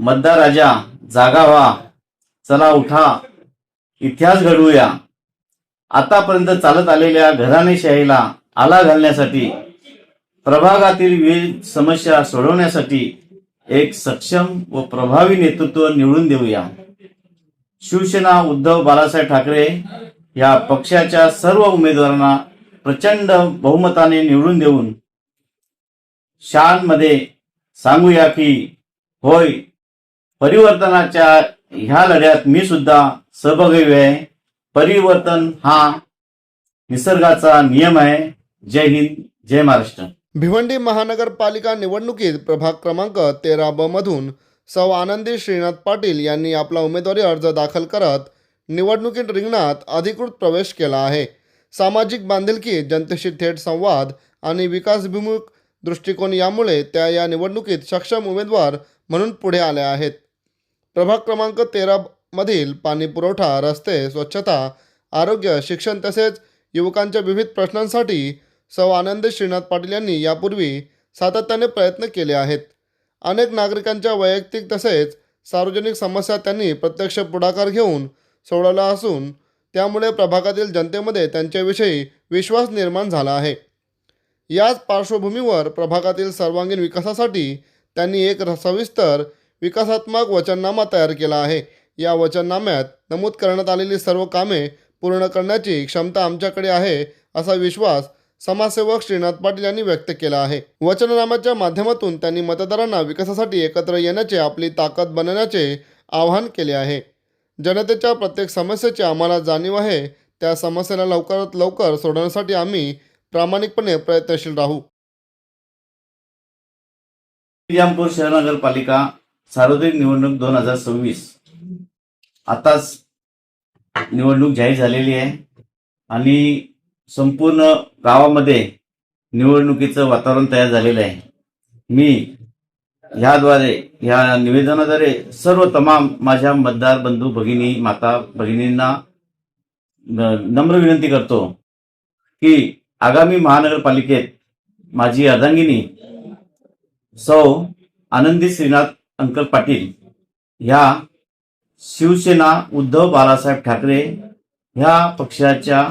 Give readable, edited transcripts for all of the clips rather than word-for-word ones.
मतदार राजा जागा व्हा, चला उठा, इतिहास घडवूया. आतापर्यंत चालत आलेल्या घराणेशाहीला आळा घालण्यासाठी, प्रभागातील विविध समस्या सोडवण्यासाठी एक सक्षम व प्रभावी नेतृत्व निवडून देऊया. शिवसेना उद्धव बाळासाहेब ठाकरे या पक्षाच्या सर्व उमेदवारांना प्रचंड बहुमताने निवडून देऊन शाळांमध्ये सांगूया की होय, परिवर्तनाच्या ह्या लढ्यात मी सुद्धा सहभागी आहे. परिवर्तन हा निसर्गाचा नियम आहे. जय हिंद, जय महाराष्ट्र. भिवंडी महानगरपालिका निवडणुकीत प्रभाग क्रमांक 13 मधून सौ आनंदी श्रीनाथ पाटील यांनी आपला उमेदवारी अर्ज दाखल करत निवडणुकीत रिंगणात अधिकृत प्रवेश केला आहे. सामाजिक बांधिलकी, जनतेशी थेट संवाद आणि विकासभिमुख दृष्टिकोन यामुळे त्या या निवडणुकीत सक्षम उमेदवार म्हणून पुढे आल्या आहेत. प्रभाग क्रमांक 13 मधील पाणी पुरवठा, रस्ते, स्वच्छता, आरोग्य, शिक्षण तसेच युवकांच्या विविध प्रश्नांसाठी सौ आनंदी श्रीनाथ पाटील यांनी यापूर्वी सातत्याने प्रयत्न केले आहेत. अनेक नागरिकांच्या वैयक्तिक तसेच सार्वजनिक समस्या त्यांनी प्रत्यक्ष पुढाकार घेऊन सोडवला असून त्यामुळे प्रभागातील जनतेमध्ये त्यांच्याविषयी विश्वास निर्माण झाला आहे. याच पार्श्वभूमीवर प्रभागातील सर्वांगीण विकासासाठी त्यांनी एक सविस्तर विकासात्मक वचननामा तयार केला आहे. या वचननाम्यात नमूद करण्यात आलेली सर्व कामे पूर्ण करण्याची क्षमता आमच्याकडे आहे असा विश्वास समाजसेवक श्रीनाथ पाटील यांनी व्यक्त केला आहे. वचननाम्याच्या माध्यमातून त्यांनी मतदारांना विकासासाठी एकत्र येण्याचे, आपली ताकद बनवण्याचे आवाहन केले आहे. जनतेच्या प्रत्येक समस्येची आम्हाला जाणीव आहे. त्या समस्येला लवकरात लवकर सोडवण्यासाठी आम्ही प्रामाणिकपणे प्रयत्नशील राहू. श्रीरामपूर शहर नगरपालिका सार्वत्रिक निवडणूक 2026 आताच निवडणूक जाहीर झालेली आहे आणि संपूर्ण गावामध्ये निवडणुकीचं वातावरण तयार झालेलं आहे. मी या निवेदनाद्वारे सर्व तमाम माझ्या मतदार बंधू भगिनी, माता भगिनींना नम्र विनंती करतो की आगामी महानगरपालिकेत माझी अर्धांगिनी सौ आनंदी श्रीनाथ अंकल पाटील ह्या शिवसेना उद्धव बाळासाहेब ठाकरे ह्या पक्षाच्या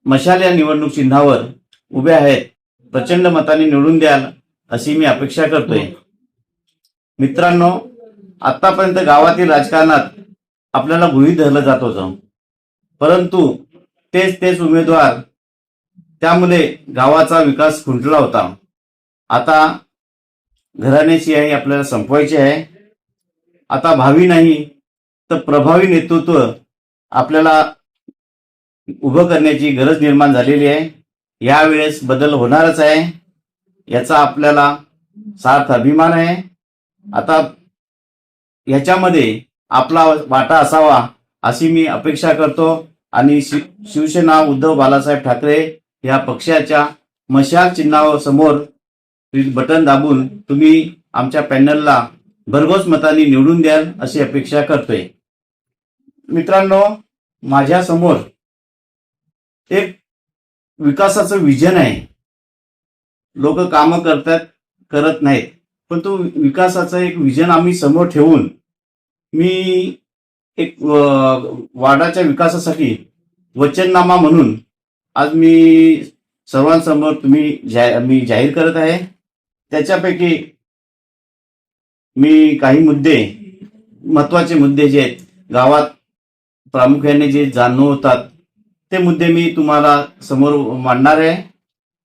मशाल या निवडणूक चिन्हावर उभे आहेत. प्रचंड मताने निवडून द्याल अशी मी अपेक्षा करतोय. मित्रांनो, आतापर्यंत गावातील राजकारणात आपल्याला गृहीत धरलं जात होतं, परंतु तेच उमेदवार, त्यामुळे गावाचा विकास खुंटला होता. आता घराणेशाही आपल्याला संपवायची आहे. आता भावी नाही तर प्रभावी नेतृत्व आपल्याला उभं करण्याची गरज निर्माण झालेली आहे. यावेळेस बदल होणारच आहे, याचा आपल्याला सार्थ अभिमान आहे. आता ह्याच्यामध्ये आपला वाटा असावा अशी मी अपेक्षा करतो आणि शिवसेना उद्धव बाळासाहेब ठाकरे या पक्षाच्या मशाल चिन्हावर समोर बटन दाबून तुम्ही आमच्या पॅनलला भरघोस मतांनी निवडून द्याल अशी अपेक्षा करतोय. मित्रांनो, माझ्या समोर एक विकासाचं विजन आहे. लोक कामं करत नाहीत, पण तो विकासाचं एक विजन आम्ही समोर ठेवून मी एक वार्डाच्या विकासासाठी वचननामा म्हणून आज मी सर्वांसमोर मी जाहीर करत आहे. त्याच्यापैकी मी काही महत्वाचे मुद्दे जे आहेत, गावात प्रामुख्याने जे जाणवतात ते मुद्दे मी तुम्हाला समोर मांडणार आहे.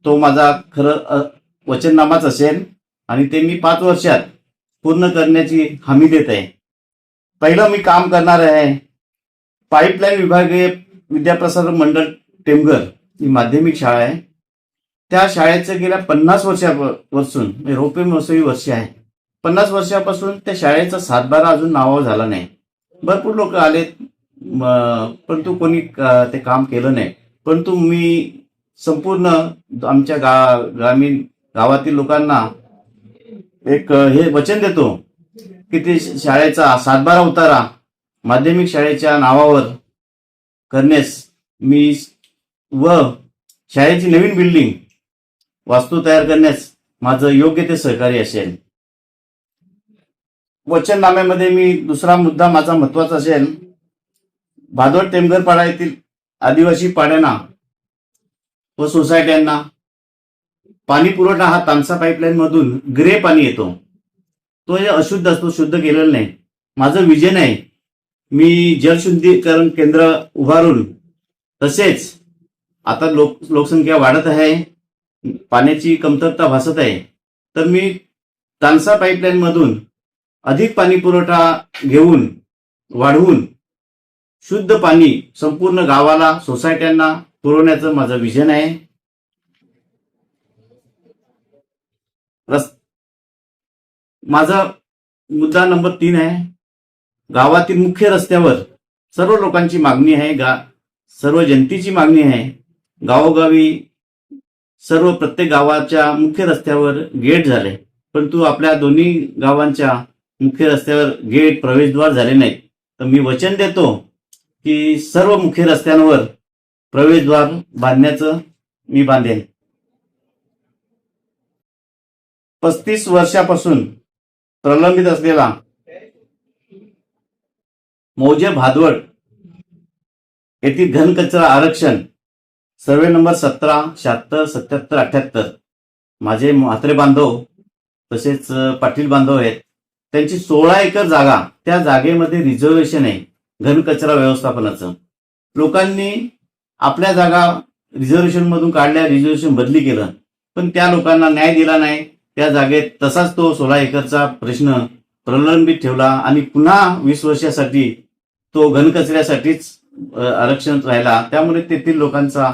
तो माझा खरं वचननामाच असेल आणि ते मी 5 वर्षात पूर्ण करण्याची हमी देत आहे. पहिलं मी काम करणार आहे, पाईपलाईन विभागीय विद्याप्रसारक मंडळ टेमघर ही माध्यमिक शाळा आहे. त्या शाळेचं गेल्या 50 वर्षापासून रोपे मोसमी वर्ष आहे. 50 वर्षापासून त्या शाळेचा 7-12 अजून नावावर झाला नाही. भरपूर लोक आलेत, परंतु कोणी ते काम केलं नाही. परंतु मी संपूर्ण आमच्या ग्रामीण गावातील लोकांना एक हे वचन देतो की ते शाळेचा 7-12 उतारा माध्यमिक शाळेच्या नावावर करण्यास मी व शाळेची नवीन बिल्डिंग वास्तू तयार करण्यास माझं योग्य ते सहकार्य असेल. वचननाम्यामध्ये मी दुसरा मुद्दा माझा महत्वाचा असेल, भादोड टेमघरपाडा येथील आदिवासी पाड्यांना व सोसायट्यांना पाणी पुरवठा हा तामसा पाईपलाईन मधून ग्रे पाणी येतो. तो जे अशुद्ध असतो, शुद्ध केलेलं नाही. माझं विजन आहे, मी जलशुद्धीकरण केंद्र उभारून, तसेच आता लोकसंख्या वाढत आहे, पाण्याची कमतरता भासत आहे, तर मी तानसा पाईपलाईन मधून अधिक पाणी पुरवठा घेऊन वाढवून शुद्ध पाणी संपूर्ण गावाला, सोसायट्यांना पुरवण्याचं माझं विजन आहे. माझा मुद्दा नंबर 3 आहे, गावातील मुख्य रस्त्यावर सर्व लोकांची मागणी आहे, सर्व जनतेची मागणी आहे, गावोगावी सर्व प्रत्येक गावाच्या मुख्य रस्त्यावर गेट झाले, परंतु आपल्या दोन्ही गावांच्या मुख्य रस्त्यावर गेट, प्रवेशद्वार झाले नाहीत. तर मी वचन देतो की सर्व मुख्य रस्त्यांवर प्रवेशद्वार बांधण्याचं मी बांधेन. 35 वर्षापासून प्रलंबित असलेला मौजे भादवड येथील घनकचरा आरक्षण सर्वे नंबर 17, 76, 77, 78 माझे म्हात्रे बांधव तसेच पाटील बांधव आहेत. त्यांची 16 एकर जागा, त्या जागेमध्ये रिझर्वेशन आहे घनकचरा व्यवस्थापनाचं. लोकांनी आपल्या जागा रिझर्वेशन मधून काढल्या, रिझर्वेशन बदली केलं, पण त्या लोकांना न्याय दिला नाही. त्या जागेत तसाच तो 16 एकरचा प्रश्न प्रलंबित ठेवला आणि पुन्हा 20 वर्षासाठी तो घनकचऱ्यासाठीच आरक्षण राहिला. त्यामुळे तेथील लोकांचा,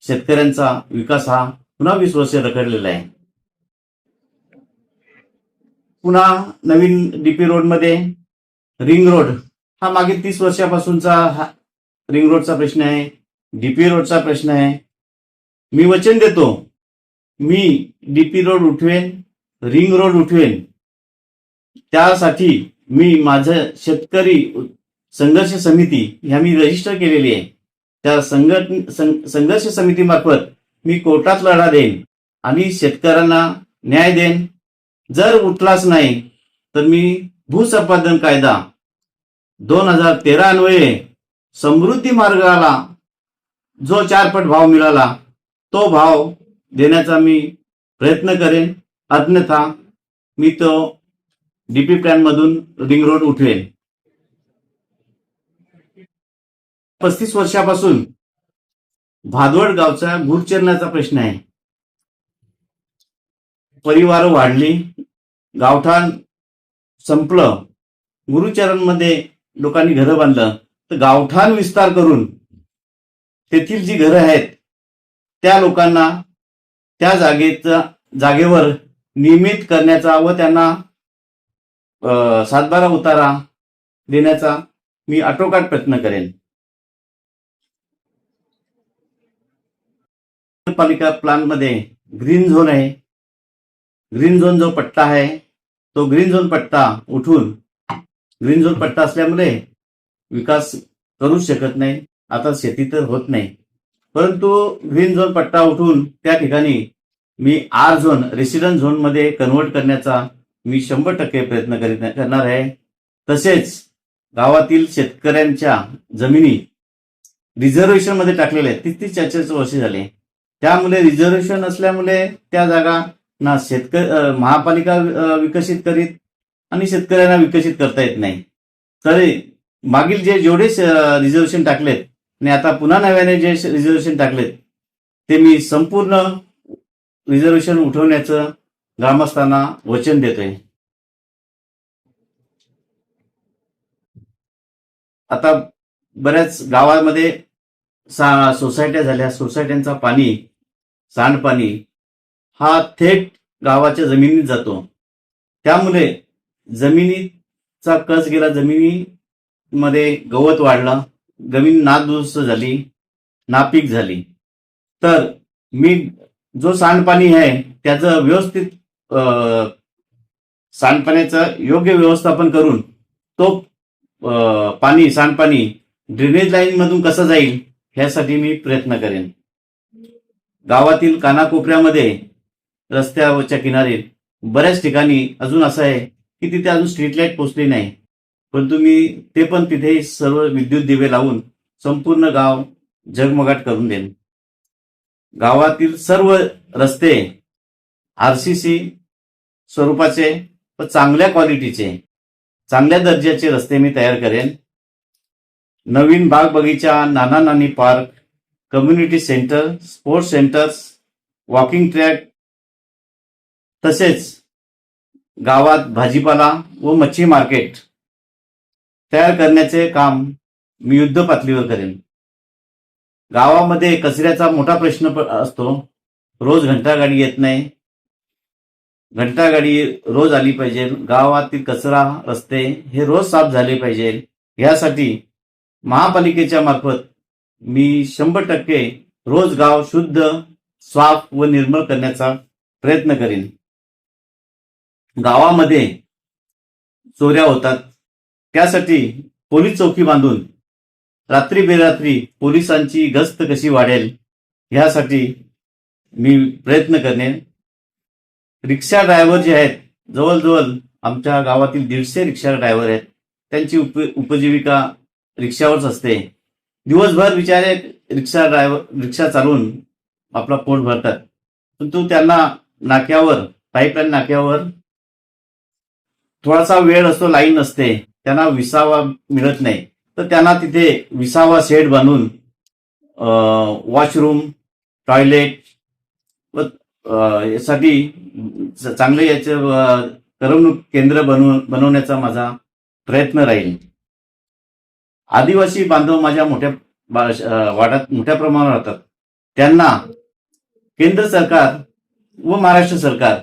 शेतकऱ्यांचा विकास हा पुन्हा 20 वर्ष रखडलेला आहे. पुन्हा नवीन डीपी रोडमध्ये रिंग रोड हा मागील 30 वर्षापासूनचा रिंग रोडचा प्रश्न आहे, डीपी रोडचा प्रश्न आहे. मी वचन देतो, मी डीपी रोड उठवेन, रिंग रोड उठवेन. त्यासाठी मी माझं शेतकरी संघर्ष समिती ह्या मी रजिस्टर केलेली आहे. त्या संघर्ष समितीमार्फत मी कोर्टात लढा देईन आणि शेतकऱ्यांना न्याय देईन. जर उठलाच नाही तर मी भूसंपादन कायदा 2013 अन्वये समृद्धी मार्गाला जो 4 पट भाव मिळाला तो भाव देण्याचा मी प्रयत्न करेन. अन्यथा मी तो डीपी प्लॅन मधून रिंग रोड उठवेन. 35 वर्षापासून भादवड गावचा गुरचरणाचा प्रश्न आहे. परिवार वाढली, गावठाण संपलं, गुरुचरणमध्ये लोकांनी घरं बांधलं, तर गावठाण विस्तार करून तेथील जी घरं आहेत त्या लोकांना त्या जागेवर नियमित करण्याचा व त्यांना 7/12 उतारा देण्याचा मी आटोकाट प्रयत्न करेन. पालिका प्लॅन मध्ये ग्रीन झोन आहे. ग्रीन झोन जो पट्टा आहे तो ग्रीन झोन पट्टा उठून, ग्रीन झोन पट्टा असल्यामुळे विकास करूच शकत नाही. आता शेती तर होत नाही, परंतु ग्रीन झोन पट्टा उठून त्या ठिकाणी मी आर झोन, रेसिडेंट झोन मध्ये कन्व्हर्ट करण्याचा मी 100% प्रयत्न करणार आहे. तसेच गावातील शेतकऱ्यांच्या जमिनी रिझर्वेशन मध्ये टाकलेल्या आहेत. 30-40 वर्ष झाले. त्यामुळे रिझर्वेशन असल्यामुळे त्या जागा ना महापालिका विकसित करीत आणि शेतकऱ्यांना विकसित करता येत नाही. तरी मागील जेवढे रिझर्वेशन टाकलेत आणि आता पुन्हा नव्याने जे रिझर्वेशन टाकलेत ते मी संपूर्ण रिझर्वेशन उठवण्याचं ग्रामस्थांना वचन देतोय. आता बऱ्याच गावामध्ये सोसायट्या झाल्या. सोसायट्यांचा पाणी, सांडपाणी हा थेट गावाच्या जमिनीत जातो. त्यामुळे जमिनीचा कस गेला, जमिनीमध्ये गवत वाढलं, जमीन नादुरुस्त झाली, नापीक झाली. तर मी जो सांडपाणी आहे त्याचं व्यवस्थित सांडपाण्याचं योग्य व्यवस्थापन करून तो सांडपाणी ड्रेनेज लाईन मधून कसं जाईल ह्यासाठी मी प्रयत्न करेन. गावातील कानाकोपऱ्यामध्ये, रस्त्यावरच्या किनारे बऱ्याच ठिकाणी अजून असं आहे की तिथे अजून स्ट्रीट लाईट पोहोचली नाही, पण तुम्ही ते पण तिथे सर्व विद्युत दिवे लावून संपूर्ण गाव झगमगाट करून देईल. गावातील सर्व रस्ते आरसीसी स्वरूपाचे व चांगल्या क्वालिटीचे, चांगल्या दर्जाचे रस्ते मी तयार करेन. नवीन बाग बगीचा, नाना नानी park, community centre, sports centres, walking track, तसेच गावात भाजीपाला व मच्छी मार्केट तयार करण्याचे काम मी युद्ध पातळीवर करेन. गावामध्ये कचऱ्याचा मोठा प्रश्न असतो. रोज घंटागाडी येत नाही. घंटागाडी रोज आली पाहिजे. गावातील कचरा, रस्ते हे रोज साफ झाले पाहिजे. यासाठी महापालिकेच्या मार्फत मी 100% रोज गाव शुद्ध, साफ व निर्मळ करण्याचा प्रयत्न करेन. गावामध्ये चोऱ्या होतात, त्यासाठी पोलीस चौकी बांधून रात्री बेरात्री पोलिसांची गस्त कशी वाढेल यासाठी मी प्रयत्न करणे. रिक्षा ड्रायव्हर जे आहेत, जवळजवळ आमच्या गावातील 150 रिक्षा ड्रायव्हर आहेत. त्यांची उपजीविका रिक्षावरच असते. दिवसभर बिचारे रिक्षा चालवून आपला पोट भरतात, परंतु त्यांना नाक्यावर, पाईपलाईन नाक्यावर थोडासा वेळ असतो, लाईन असते, त्यांना विसावा मिळत नाही. तर त्यांना तिथे विसावा शेड बनवून वॉशरूम, टॉयलेट व यासाठी चांगले याचे करमणूक केंद्र बनवण्याचा माझा प्रयत्न राहील. आदिवासी बांधव माझ्या वाड्यात मोठ्या प्रमाणावर राहतात. त्यांना केंद्र सरकार व महाराष्ट्र सरकार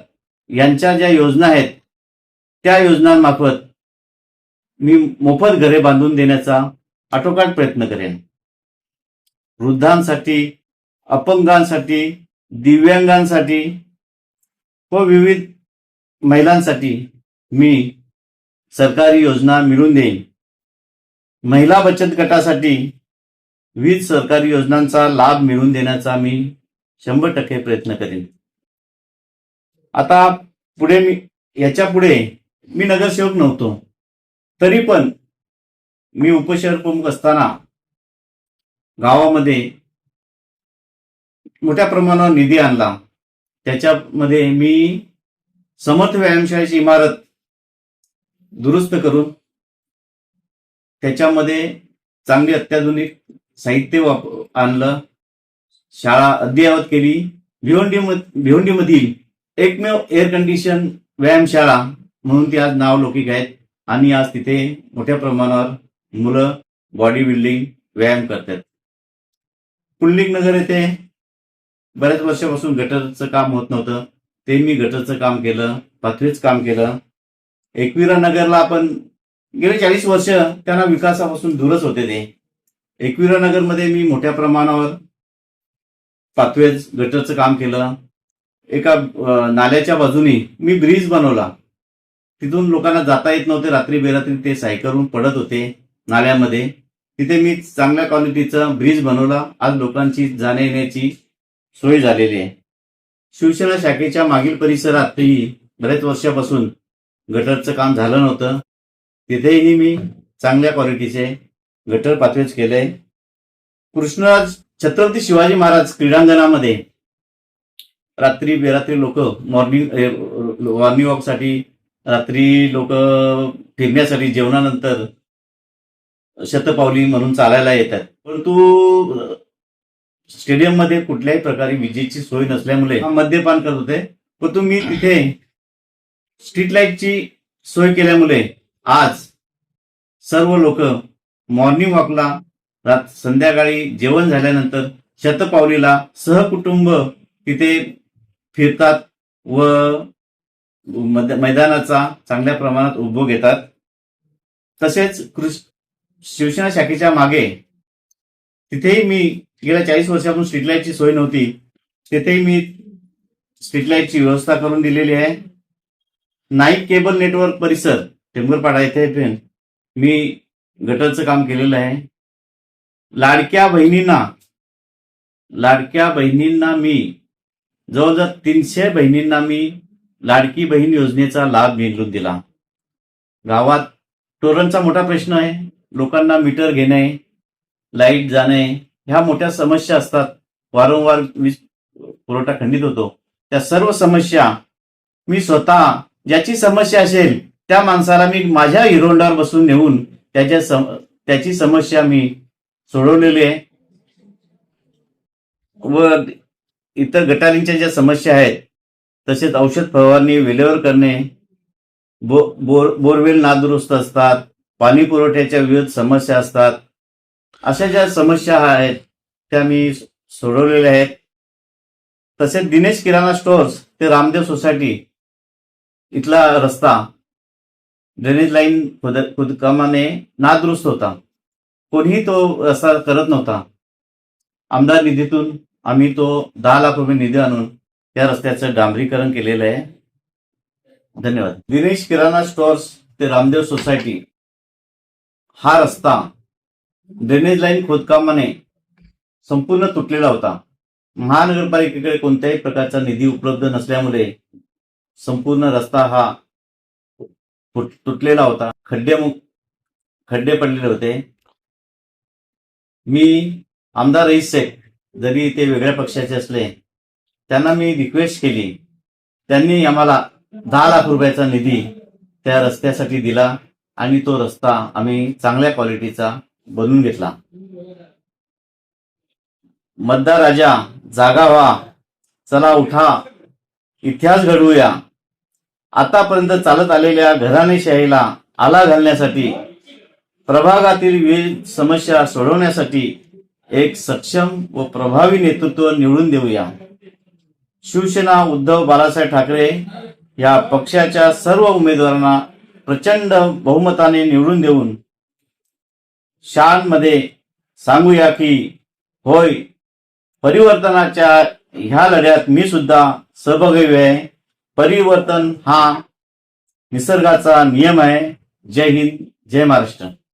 यांच्या ज्या योजना आहेत त्या योजनांमार्फत मी मोफत घरे बांधून देण्याचा आटोकाट प्रयत्न करेन. वृद्धांसाठी, अपंगांसाठी, दिव्यांगांसाठी व विविध महिलांसाठी मी सरकारी योजना मिळवून देईन. महिला बचत गटासाठी विविध सरकारी योजनांचा लाभ मिळवून देण्याचा मी 100% प्रयत्न करेन. आता याच्या पुढे मी नगरसेवक नव्हतो, तरी पण मी उपशहर प्रमुख असताना गावामध्ये मोठ्या प्रमाणावर निधी आणला. त्याच्यामध्ये मी समर्थ व्यायामशाळेची इमारत दुरुस्त करून त्याच्यामध्ये चांगली अत्याधुनिक साहित्य आणलं. शाळा अद्ययावत केली. भिवंडीमधील एकमेव एअर कंडिशन व्यायामशाळा म्हणून ती आज नावलौकिक आहेत आणि आज तिथे मोठ्या प्रमाणावर मुलं बॉडी बिल्डिंग व्यायाम करतात. पुंडलिक नगर येथे बऱ्याच वर्षापासून गटरचं काम होत नव्हतं, ते मी गटरचं काम केलं, पाथवेच काम केलं. एकविरा नगरला आपण गेले 40 वर्ष त्यांना विकासापासून दूरच होते. ते एकविरा नगरमध्ये मी मोठ्या प्रमाणावर पाथवेज गटरचं काम केलं. एका नाल्याच्या बाजूनी मी ब्रिज बनवला. तिथून लोकांना जाता येत नव्हते, रात्री बेरात्री ते सायकलवरून पडत होते नाल्यामध्ये. तिथे मी चांगल्या क्वालिटीचा ब्रिज बनवला. आज लोकांची जाण्या येण्याची सोय झालेली आहे. शिवसेना शाखेच्या मागील परिसरातही बऱ्याच वर्षापासून गटरचं काम झालं नव्हतं. तिथेही मी चांगल्या क्वालिटीचे गटर पाथवेज केले. कृष्णराज छत्रपती शिवाजी महाराज क्रीडांगणामध्ये रात्री बेरात्री लोक मॉर्निंग वॉकसाठी, रात्री लोक फिरण्यासाठी, जेवणानंतर शतपावली म्हणून चालायला येतात. परंतु स्टेडियममध्ये कुठल्याही प्रकारे विजेची सोय नसल्यामुळे मद्यपान करत होते. परंतु मी तिथे स्ट्रीट लाईटची सोय केल्यामुळे आज सर्व लोक मॉर्निंग वॉकला, संध्याकाळी जेवण झाल्यानंतर शतपावलीला सहकुटुंब तिथे फिरतात व मैदानाचा चांगल्या प्रमाणात उपभोग घेतात. तसेच शिवसेना शाखेच्या मागे तिथेही मी गेल्या 40 वर्षापासून स्ट्रीट लाईटची सोय नव्हती, तिथेही मी स्ट्रीट लाईटची व्यवस्था करून दिलेली आहे. नाईक केबल नेटवर्क परिसर टेंबरपाडा येथे मी गटरचं काम केलेलं आहे. लाडक्या बहिणींना मी जवळजवळ 300 बहिणींना मी लाडकी बहीण योजनेचा लाभ मिळवून दिला. गावात टोरणचा मोठा प्रश्न आहे. लोकांना मीटर घेणे, लाईट जाणे ह्या मोठ्या समस्या असतात. वारंवार वीज पुरवठा खंडित होतो. त्या सर्व समस्या मी स्वतः ज्याची समस्या असेल त्या माणसाला मी माझ्या हिरोंडावर बसून नेऊन त्याची समस्या मी सोडवलेली आहे. व इतर गटारींच्या ज्या समस्या आहेत, तसेच औषध फवारणी वेळेवर करणे, बोरवेल नादुरुस्त असतात, पाणी पुरवठ्याच्या विविध समस्या असतात, अशा ज्या समस्या आहेत त्या मी सोडवलेल्या आहेत. तसेच दिनेश किराणा स्टोअर्स ते रामदेव सोसायटी इथला रस्ता ड्रेनेज लाईन खोदकामाने नादुरुस्त होता. कोणीही तो रस्ता करत नव्हता. आमदार निधीतून आम्ही तो 10 लाख रुपये निधी आणून त्या रस्त्याचं डांबरीकरण केलेलं आहे. धन्यवाद. दिनेश किराणा स्टोअर्स ते रामदेव सोसायटी हा रस्ता ड्रेनेज लाईन खोदकामाने संपूर्ण तुटलेला होता. महानगरपालिकेकडे कोणत्याही प्रकारचा निधी उपलब्ध नसल्यामुळे संपूर्ण रस्ता हा तुटलेला होता. खड्डे पडलेले होते. मी आमदार रईस शेख, जरी ते वेगळ्या पक्षाचे असले, त्यांना मी रिक्वेस्ट केली. त्यांनी आम्हाला 10 लाख रुपयाचा निधी त्या रस्त्यासाठी दिला आणि तो रस्ता आम्ही चांगल्या क्वालिटीचा बनवून घेतला. मतदार राजा जागा व्हा, चला उठा, इतिहास घडवूया. आतापर्यंत चालत आलेल्या घराणेशाहीला आला घालण्यासाठी, प्रभागातील विविध समस्या सोडवण्यासाठी एक सक्षम व प्रभावी नेतृत्व निवडून देऊया. शिवसेना उद्धव बाळासाहेब ठाकरे या पक्षाच्या सर्व उमेदवारांना प्रचंड बहुमताने निवडून देऊन शाळांमध्ये सांगूया की होय, परिवर्तनाच्या ह्या लढ्यात मी सुद्धा सहभागी आहे. परिवर्तन हा निसर्गाचा नियम आहे. जय हिंद, जय महाराष्ट्र.